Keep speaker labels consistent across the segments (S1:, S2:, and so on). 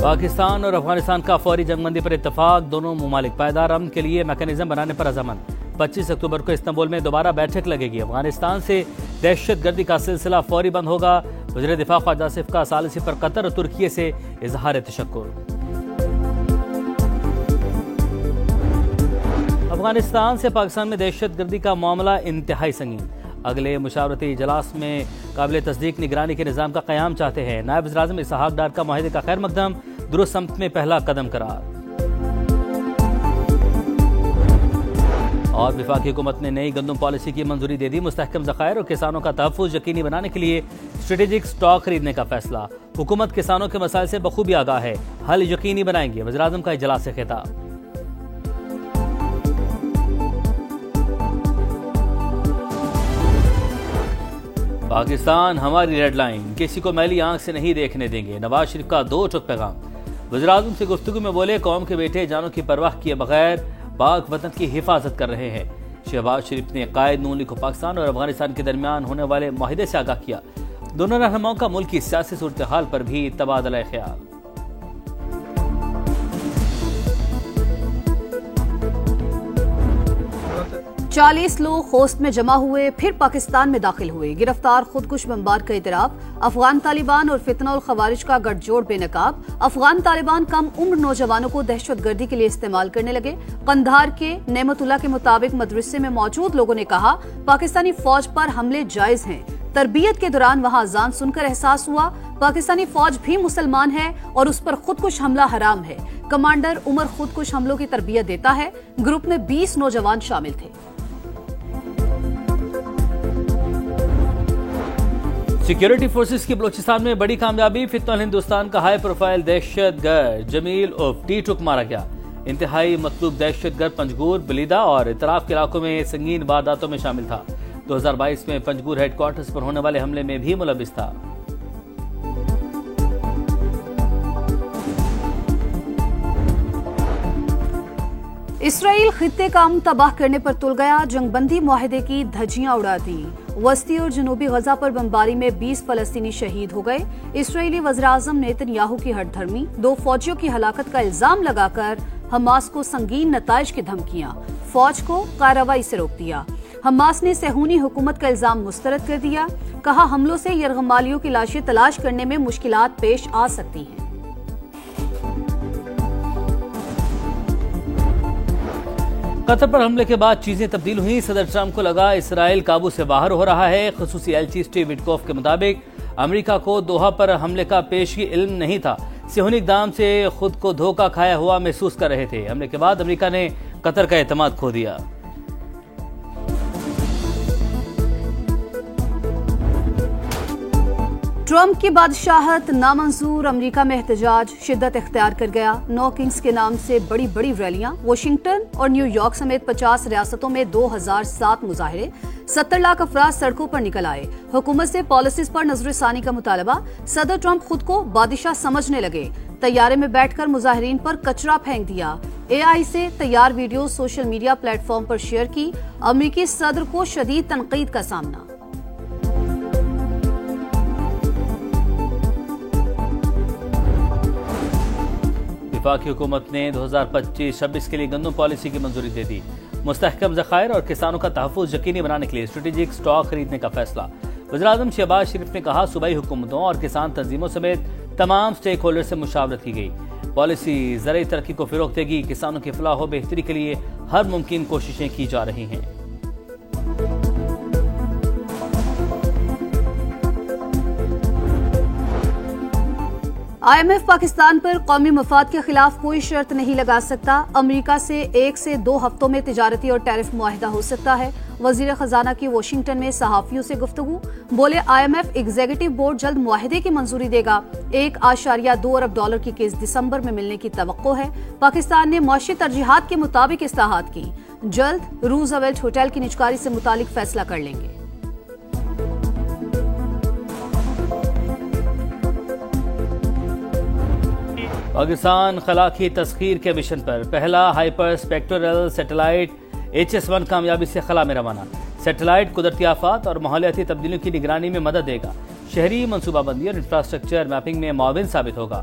S1: پاکستان اور افغانستان کا فوری جنگ بندی پر اتفاق، دونوں ممالک پائیدار امن کے لیے میکانزم بنانے پر عزمند۔ 25 اکتوبر کو استنبول میں دوبارہ بیٹھک لگے گی۔ افغانستان سے دہشت گردی کا سلسلہ فوری بند ہوگا۔ وزیر دفاع خواجہ آصف کا ثالثی پر قطر اور ترکی سے اظہار تشکر۔ افغانستان سے پاکستان میں دہشت گردی کا معاملہ انتہائی سنگین، اگلے مشاورتی اجلاس میں قابل تصدیق نگرانی کے نظام کا قیام چاہتے ہیں۔ نائب وزیر اعظم اسحاق ڈار کا معاہدے کا خیر مقدم، درست سمت میں پہلا قدم قرار۔ اور وفاقی حکومت نے نئی گندم پالیسی کی منظوری دے دی۔ مستحکم ذخائر اور کسانوں کا تحفظ یقینی بنانے کے لیے اسٹریٹجک سٹاک خریدنے کا فیصلہ۔ حکومت کسانوں کے مسائل سے بخوبی آگاہ ہے، حل یقینی بنائیں گے۔ وزیراعظم کا اجلاس سے خطاب۔ پاکستان ہماری ریڈ لائن، کسی کو میلی آنکھ سے نہیں دیکھنے دیں گے، نواز شریف کا دو ٹوک پیغام۔ وزیراعظم سے گفتگو میں بولے، قوم کے بیٹے جانوں کی پرواہ کیے بغیر پاک وطن کی حفاظت کر رہے ہیں۔ شہباز شریف نے قائد نون لیگ کو پاکستان اور افغانستان کے درمیان ہونے والے معاہدے سے آگاہ کیا۔ دونوں رہنماؤں کا ملک کی سیاسی صورتحال پر بھی تبادلہ خیال۔
S2: 40 لوگ خوست میں جمع ہوئے، پھر پاکستان میں داخل ہوئے۔ گرفتار خودکش بمبار کا اعتراف۔ افغان طالبان اور فتنہ الخوارج کا گٹھ جوڑ بے نقاب۔ افغان طالبان کم عمر نوجوانوں کو دہشت گردی کے لیے استعمال کرنے لگے۔ قندھار کے نعمت اللہ کے مطابق مدرسے میں موجود لوگوں نے کہا پاکستانی فوج پر حملے جائز ہیں۔ تربیت کے دوران وہاں اذان سن کر احساس ہوا پاکستانی فوج بھی مسلمان ہے اور اس پر خودکش حملہ حرام ہے۔ کمانڈر عمر خودکش حملوں کی تربیت دیتا ہے۔ گروپ میں 20 نوجوان شامل تھے۔
S1: سیکیورٹی فورسز کی بلوچستان میں بڑی کامیابی، فتنہ الہندوستان کا ہائی پروفائل دہشت گرد جمیل عرف ٹی ٹک مارا گیا۔ انتہائی مطلوب دہشت گرد پنجگور، بلیدہ اور اطراف کے علاقوں میں سنگین وارداتوں میں شامل تھا۔ 2022 میں پنجگور ہیڈ کوارٹرز پر ہونے والے حملے میں بھی ملوث تھا۔
S2: اسرائیل خطے کا امن تباہ کرنے پر تل گیا، جنگ بندی معاہدے کی دھجیاں اڑا دی۔ وسطی اور جنوبی غزہ پر بمباری میں 20 فلسطینی شہید ہو گئے۔ اسرائیلی وزیراعظم نیتن یاہو کی ہٹ دھرمی، 2 فوجیوں کی ہلاکت کا الزام لگا کر حماس کو سنگین نتائج کی دھمکیاں، فوج کو کارروائی سے روک دیا۔ حماس نے صہیونی حکومت کا الزام مسترد کر دیا، کہا حملوں سے یرغمالیوں کی لاشیں تلاش کرنے میں مشکلات پیش آ سکتی ہیں۔
S1: قطر پر حملے کے بعد چیزیں تبدیل ہوئیں۔ صدر ٹرمپ کو لگا اسرائیل قابو سے باہر ہو رہا ہے۔ خصوصی ایلچی اسٹیو وٹکوف کے مطابق امریکہ کو دوحہ پر حملے کا پیشگی علم نہیں تھا، صہیونی اقدام سے خود کو دھوکہ کھایا ہوا محسوس کر رہے تھے۔ حملے کے بعد امریکہ نے قطر کا اعتماد کھو دیا۔
S2: ٹرمپ کی بادشاہت نامنظور، امریکہ میں احتجاج شدت اختیار کر گیا۔ 9 کنگز کے نام سے بڑی بڑی ریلیاں، واشنگٹن اور نیو یارک سمیت 50 ریاستوں میں 2007 مظاہرے، 70 لاکھ افراد سڑکوں پر نکل آئے۔ حکومت سے پالیسیز پر نظر ثانی کا مطالبہ، صدر ٹرمپ خود کو بادشاہ سمجھنے لگے، طیارے میں بیٹھ کر مظاہرین پر کچرا پھینک دیا۔ AI سے تیار video social media platform پر شیئر کی، امریکی صدر کو شدید تنقید کا سامنا۔
S1: وفاقی حکومت نے 2025-26 کے لیے گندم پالیسی کی منظوری دے دی۔ مستحکم ذخائر اور کسانوں کا تحفظ یقینی بنانے کے لیے اسٹریٹجک سٹاک خریدنے کا فیصلہ۔ وزیراعظم شہباز شریف نے کہا صوبائی حکومتوں اور کسان تنظیموں سمیت تمام سٹیک ہولڈر سے مشاورت کی گئی۔ پالیسی زرعی ترقی کو فروغ دے گی، کسانوں کی فلاح و بہتری کے لیے ہر ممکن کوششیں کی جا رہی ہیں۔
S2: IMF پاکستان پر قومی مفاد کے خلاف کوئی شرط نہیں لگا سکتا۔ امریکہ سے 1 سے 2 ہفتوں میں تجارتی اور ٹیرف معاہدہ ہو سکتا ہے۔ وزیر خزانہ کی واشنگٹن میں صحافیوں سے گفتگو، بولے IMF ایگزیکٹو بورڈ جلد معاہدے کی منظوری دے گا۔ $1.2 ارب کی قسط دسمبر میں ملنے کی توقع ہے۔ پاکستان نے معاشی ترجیحات کے مطابق اصلاحات کی، جلد روزویلٹ ہوٹل کی نجکاری سے متعلق فیصلہ کر لیں گے۔
S1: پاکستان خلا کی تسخیر کے مشن پر، پہلا ہائپر اسپیکٹرل سیٹلائٹ HS-1 کامیابی سے خلا میں روانہ۔ سیٹلائٹ قدرتی آفات اور ماحولیاتی تبدیلیوں کی نگرانی میں مدد دے گا، شہری منصوبہ بندی اور انفراسٹرکچر میپنگ میں معاون ثابت ہوگا۔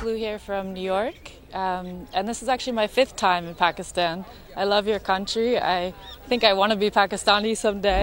S3: Flew here from New York, and this is actually my 5th time in Pakistan. I love your country. I think I want to be Pakistani someday.